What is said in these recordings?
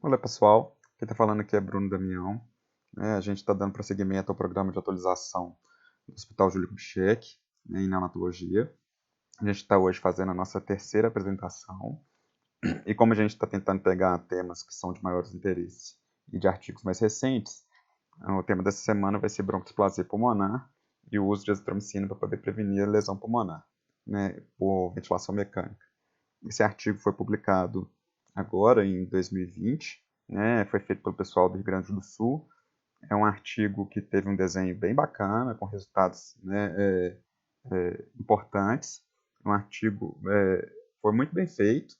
Olá pessoal, quem está falando aqui é Bruno Damião. A gente está dando prosseguimento ao programa de atualização do Hospital Júlio Kubitschek, em neonatologia. A gente está hoje fazendo a nossa terceira apresentação e como a gente está tentando pegar temas que são de maiores interesses e de artigos mais recentes, o tema dessa semana vai ser broncoesplasia pulmonar e o uso de azitromicina para poder prevenir a lesão pulmonar, por ventilação mecânica. Esse artigo foi publicado agora, em 2020, foi feito pelo pessoal do Rio Grande do Sul. É um artigo que teve um desenho bem bacana, com resultados importantes. Um artigo foi muito bem feito,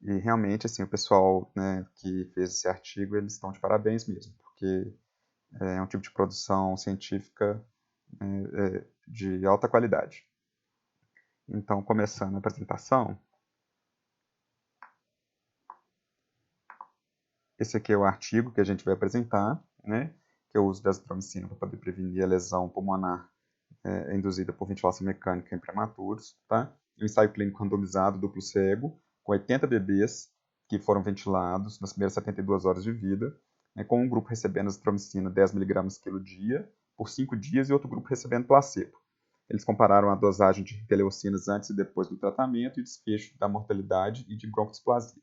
e realmente assim, o pessoal que fez esse artigo, eles estão de parabéns mesmo, porque é um tipo de produção científica de alta qualidade. Então, começando a apresentação, esse aqui é o artigo que a gente vai apresentar, que é o uso da azitromicina para poder prevenir a lesão pulmonar induzida por ventilação mecânica em prematuros. Tá? Um ensaio clínico randomizado duplo cego, com 80 bebês que foram ventilados nas primeiras 72 horas de vida, com um grupo recebendo azitromicina 10 mg quilo dia por 5 dias e outro grupo recebendo placebo. Eles compararam a dosagem de interleucinas antes e depois do tratamento e desfecho da mortalidade e de broncoesplasia.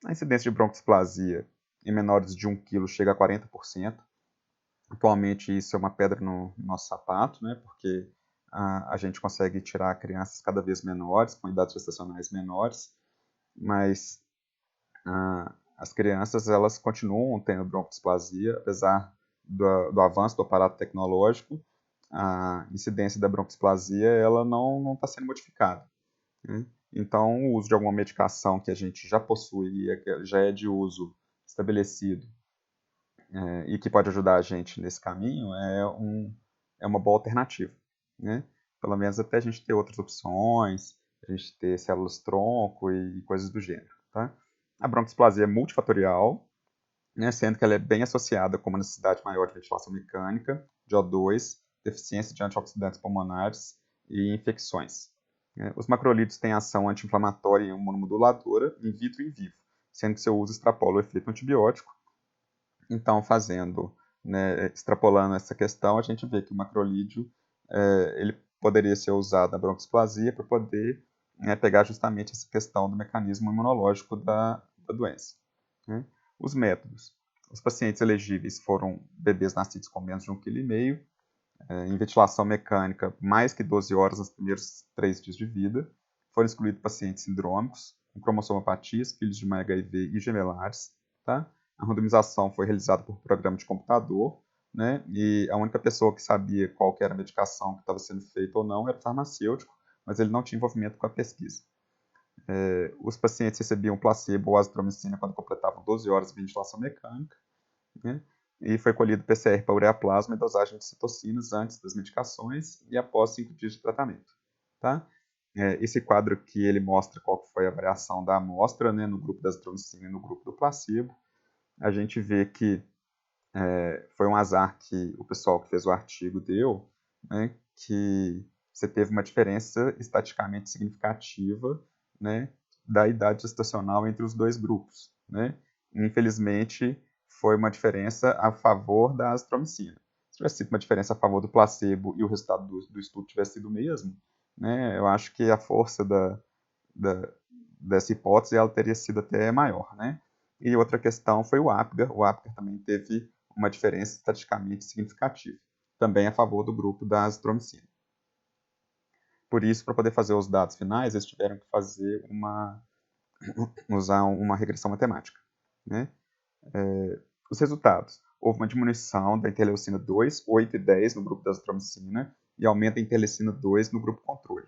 A incidência de broncoesplasia em menores de 1 kg chega a 40%. Atualmente isso é uma pedra no nosso sapato, porque a gente consegue tirar crianças cada vez menores, com idades gestacionais menores, mas as crianças elas continuam tendo broncoesplasia, apesar do avanço do aparato tecnológico. A incidência da broncoesplasia ela não está sendo modificada. Então, o uso de alguma medicação que a gente já possui e já é de uso estabelecido e que pode ajudar a gente nesse caminho é uma boa alternativa. Pelo menos até a gente ter outras opções, a gente ter células-tronco e coisas do gênero. Tá? A broncoesplasia é multifatorial, sendo que ela é bem associada com uma necessidade maior de ventilação mecânica, de O2, deficiência de antioxidantes pulmonares e infecções. Os macrolídeos têm ação anti-inflamatória e imunomoduladora in vitro e in vivo, sendo que seu uso extrapola o efeito antibiótico. Então, extrapolando essa questão, a gente vê que o macrolídeo ele poderia ser usado na broncoesplasia para poder pegar justamente essa questão do mecanismo imunológico da doença. Os métodos. Os pacientes elegíveis foram bebês nascidos com menos de 1,5 kg, em ventilação mecânica mais que 12 horas nos primeiros 3 dias de vida. Foram excluídos pacientes sindrômicos, com cromossomopatias, filhos de mãe HIV e gemelares. Tá? A randomização foi realizada por programa de computador, e a única pessoa que sabia qual que era a medicação que estava sendo feita ou não era o farmacêutico, mas ele não tinha envolvimento com a pesquisa. Os pacientes recebiam placebo ou azitromicina quando completavam 12 horas de ventilação mecânica, e foi colhido PCR para ureaplasma e dosagem de citocinas antes das medicações e após 5 dias de tratamento. Tá? Esse quadro aqui ele mostra qual foi a variação da amostra no grupo da azitromicina e no grupo do placebo. A gente vê que foi um azar que o pessoal que fez o artigo deu, que você teve uma diferença estatisticamente significativa da idade gestacional entre os dois grupos. Infelizmente, foi uma diferença a favor da azitromicina. Se tivesse sido uma diferença a favor do placebo e o resultado do estudo tivesse sido o mesmo, eu acho que a força dessa hipótese ela teria sido até maior. E outra questão foi o APGAR. O APGAR também teve uma diferença estatisticamente significativa, também a favor do grupo da azitromicina. Por isso, para poder fazer os dados finais, eles tiveram que usar uma regressão matemática. Os resultados. Houve uma diminuição da interleucina 2, 8 e 10 no grupo da azitromicina e aumento da interleucina 2 no grupo controle.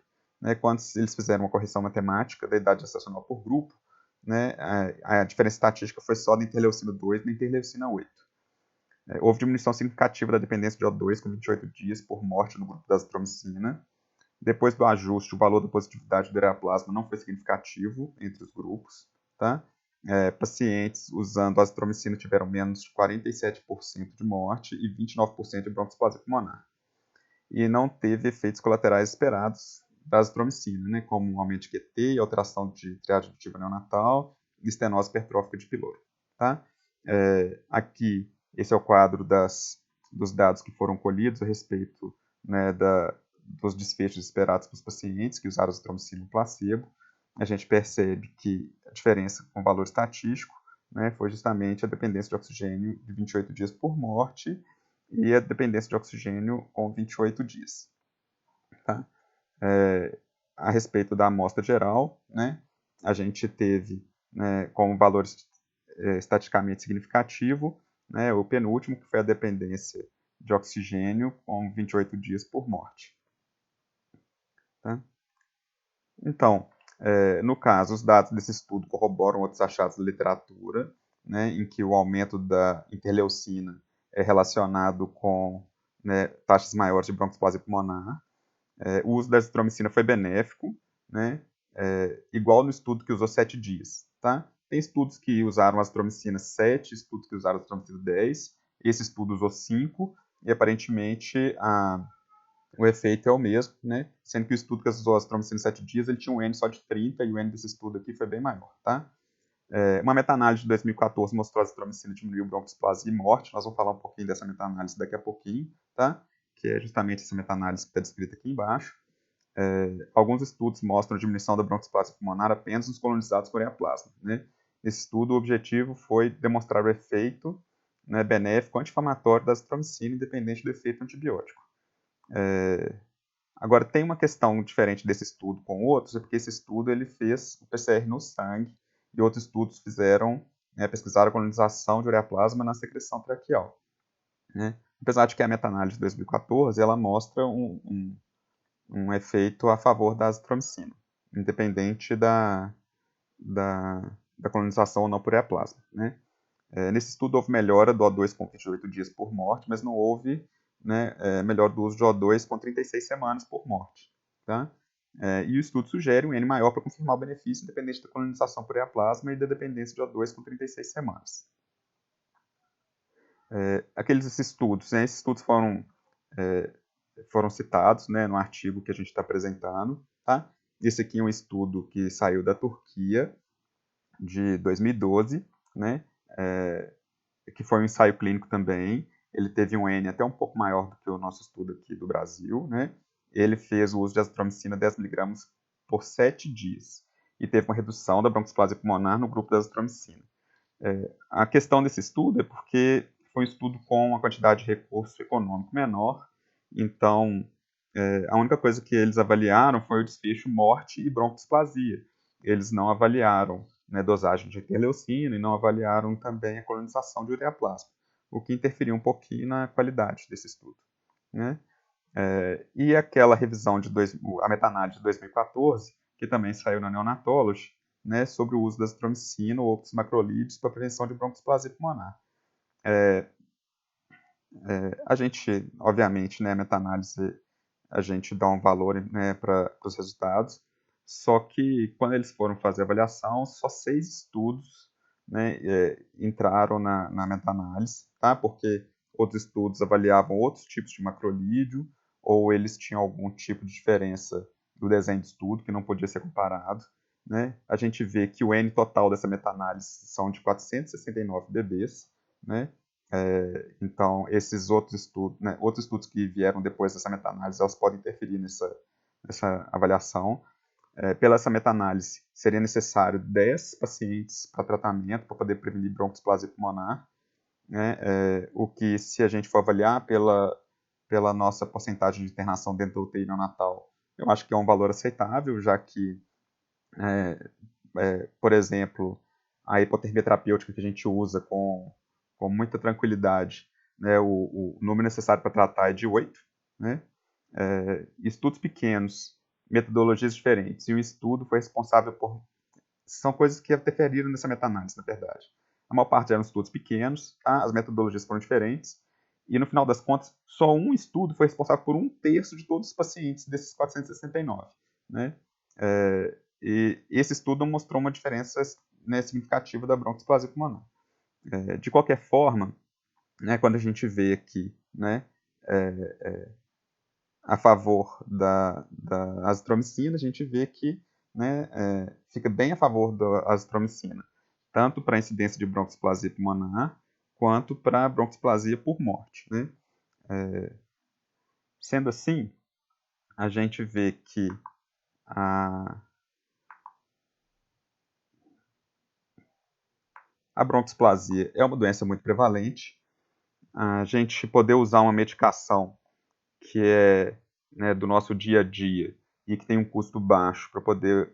Quando eles fizeram uma correção matemática da idade gestacional por grupo, a diferença estatística foi só da interleucina 2 e da interleucina 8. Houve diminuição significativa da dependência de O2 com 28 dias por morte no grupo da azitromicina. Depois do ajuste, o valor da positividade do ureaplasma não foi significativo entre os grupos. Tá? Pacientes usando azitromicina tiveram menos de 47% de morte e 29% de broncoesplasia pulmonar. E não teve efeitos colaterais esperados da azitromicina, como um aumento de QT, alteração de triagem aditiva neonatal estenose hipertrófica de pylori. Tá? Aqui, esse é o quadro dos dados que foram colhidos a respeito, né, dos desfechos esperados para os pacientes que usaram azitromicina no placebo. A gente percebe que a diferença com o valor estatístico, né, foi justamente a dependência de oxigênio de 28 dias por morte e a dependência de oxigênio com 28 dias. Tá? A respeito da amostra geral, né, a gente teve, né, como valor estatisticamente significativo, né, o penúltimo, que foi a dependência de oxigênio com 28 dias por morte. Tá? Então, no caso, os dados desse estudo corroboram outros achados da literatura, né, em que o aumento da interleucina é relacionado com, né, taxas maiores de broncoespasmia pulmonar. O uso da azitromicina foi benéfico, né, igual no estudo que usou 7 dias. Tá? Tem estudos que usaram azitromicina 7, estudos que usaram azitromicina 10, esse estudo usou 5, e aparentemente o efeito é o mesmo, né? Sendo que o estudo que usou azitromicina 7 dias, ele tinha um N só de 30, e o N desse estudo aqui foi bem maior. Tá? Uma meta-análise de 2014 mostrou que a azitromicina diminuiu broncoespasmia e morte. Nós vamos falar um pouquinho dessa meta-análise daqui a pouquinho, tá? Que é justamente essa meta-análise que está descrita aqui embaixo. Alguns estudos mostram a diminuição da broncoespasmia pulmonar apenas nos colonizados por ureaplasma. Né? Nesse estudo, o objetivo foi demonstrar o efeito, né, benéfico anti-inflamatório da azitromicina, independente do efeito antibiótico. Agora, tem uma questão diferente desse estudo com outros, é porque esse estudo ele fez o PCR no sangue, e outros estudos pesquisaram a colonização de ureaplasma na secreção traqueal. Né? Apesar de que a meta-análise de 2014 ela mostra um efeito a favor da azitromicina, independente da colonização ou não por ureaplasma. Né? Nesse estudo houve melhora do O2 com 28 dias por morte, mas não houve, né, melhora do uso de O2 com 36 semanas por morte. Tá? E o estudo sugere um N maior para confirmar o benefício independente da colonização por ureaplasma e da dependência de O2 com 36 semanas. Aqueles estudos, né, esses estudos foram citados, né, no artigo que a gente está apresentando. Tá? Esse aqui é um estudo que saiu da Turquia, de 2012, né, que foi um ensaio clínico também. Ele teve um N até um pouco maior do que o nosso estudo aqui do Brasil. Né? Ele fez o uso de azitromicina 10 mg por 7 dias e teve uma redução da broncoespasmia pulmonar no grupo da azitromicina. A questão desse estudo é porque foi um estudo com uma quantidade de recurso econômico menor, então a única coisa que eles avaliaram foi o desfecho morte e broncoespasmia. Eles não avaliaram, né, dosagem de interleucina e não avaliaram também a colonização de ureaplasma, o que interferiu um pouquinho na qualidade desse estudo. Né? E aquela revisão a meta-análise de 2014, que também saiu na Neonatology, né, sobre o uso da azitromicina ou outros macrolídeos para prevenção de broncoespasmia pulmonar. A gente, obviamente, né, a meta-análise, a gente dá um valor, né, para os resultados, só que quando eles foram fazer a avaliação, só 6 estudos, né, entraram na meta-análise, tá? Porque outros estudos avaliavam outros tipos de macrolídeo, ou eles tinham algum tipo de diferença do desenho de estudo que não podia ser comparado. Né? A gente vê que o N total dessa meta-análise são de 469 bebês, né? Então, esses outros estudos, né, outros estudos que vieram depois dessa meta-análise, elas podem interferir nessa avaliação. Pela essa meta-análise, seria necessário 10 pacientes para tratamento para poder prevenir broncoespasmia pulmonar, né? O que, se a gente for avaliar pela nossa porcentagem de internação dentro da UTI neonatal, eu acho que é um valor aceitável, já que, por exemplo, a hipotermia terapêutica que a gente usa com muita tranquilidade, né, o número necessário para tratar é de 8, né? Estudos pequenos, metodologias diferentes, e um estudo foi responsável por... São coisas que interferiram nessa meta-análise, na verdade. A maior parte eram estudos pequenos, tá? As metodologias foram diferentes, e no final das contas, só um estudo foi responsável por 1/3 de todos os pacientes desses 469, né? E esse estudo mostrou uma diferença, né, significativa da broncoespasmia pulmonar. De qualquer forma, né, quando a gente vê aqui, né, a favor da azitromicina, a gente vê que, né, fica bem a favor da azitromicina. tanto para a incidência de broncoesplasia pulmonar, quanto para a broncoesplasia por morte, né? Sendo assim, a gente vê que a broncoesplasia é uma doença muito prevalente. A gente poder usar uma medicação que é, né, do nosso dia a dia e que tem um custo baixo para poder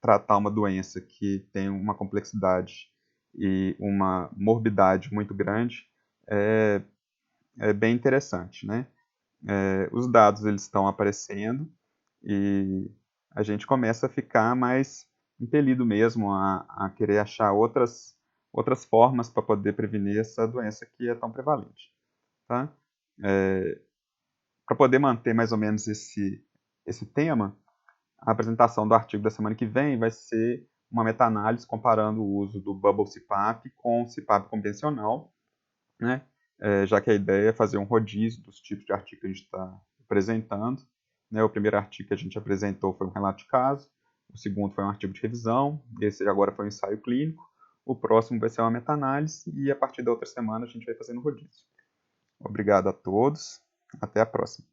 tratar uma doença que tem uma complexidade e uma morbidade muito grande é, é bem interessante, né? Os dados eles estão aparecendo e a gente começa a ficar mais impelido mesmo a querer achar outras formas para poder prevenir essa doença que é tão prevalente, tá? Para poder manter mais ou menos esse tema, a apresentação do artigo da semana que vem vai ser uma meta-análise comparando o uso do Bubble CPAP com o CPAP convencional, né? Já que a ideia é fazer um rodízio dos tipos de artigo que a gente está apresentando, né? O primeiro artigo que a gente apresentou foi um relato de caso, o segundo foi um artigo de revisão, esse agora foi um ensaio clínico, o próximo vai ser uma meta-análise e a partir da outra semana a gente vai fazendo rodízio. Obrigado a todos, até a próxima.